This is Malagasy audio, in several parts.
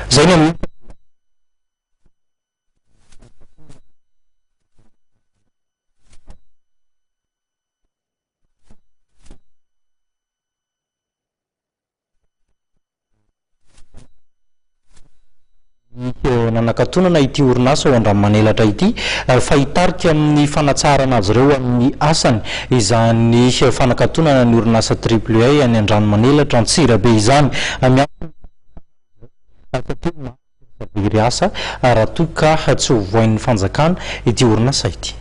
zay ny nanakatonana ity orinasa ao Andriamanelatra ity fa hitarika amin'ny fanatsarana azy ireo amin'ny asany izany fanakatonana ny orinasa AAA any Andriamanelatra Antsirabe izany miry asa raha toy ka tsy ho voain'ny fanjakana ity orinasa ity.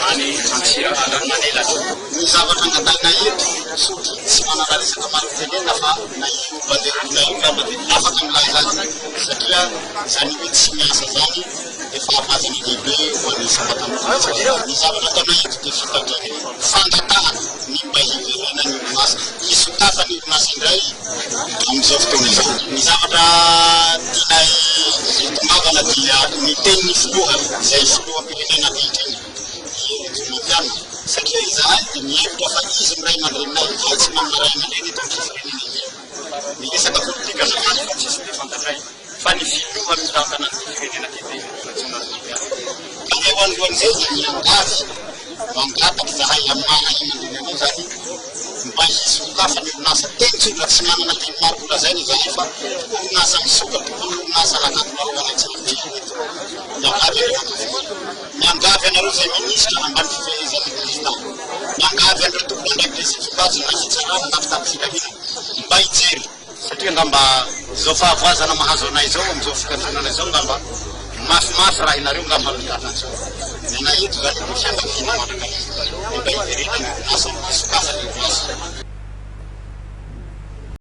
Ani Ansira Andriamanelatra ny zavatra angatahina eto tsy manana resaka marotenena fa na io banderona io fa afaka milaza satria zany hoe tsy miasa zany efa avazany lehibe ho an'ny sabatan'ny ny zavatra ataona eto dia fitandriny fangatahana ny mba hiverena ny orinasa hisotafa ny orinasa indray amin'izao fotoana izao. Ny zavatra tianay tombavana dia ny tenin'ny filoha izay filoham-pirenena ankehitriny satria izahay dia mihevitra fa izy miray aman-dreninay fa tsy maminaray aman-dreny eto amin'ny firenena io. Ny resaka politika zany fa tsisy dia fantatray fa ny filoha mitantana ny firenena tete ka eo anohan'izay dia miangavy mangataky zahay amin'ny mana aman-drenanay zany mba hisokafa ny orinasa tenitsotra tsy manana teny marobola zay ny zahay fa orinasa misokatra orinasa lakatolaroana tsy miangavy anareo zay minisitra ambany fifehezany président miangavy anareo tompony andraiky desifibazina na fitsarana nafitaby filahina mba hijery satria ngamba zao fahavoazana mahazo anay zao am'izao fikatronana zao ngamba mafimafy raha inareo ngamba mitatran'izao nena eto zany fiangavina manaka mba hiverena ny orinasa misokafa ny orinasa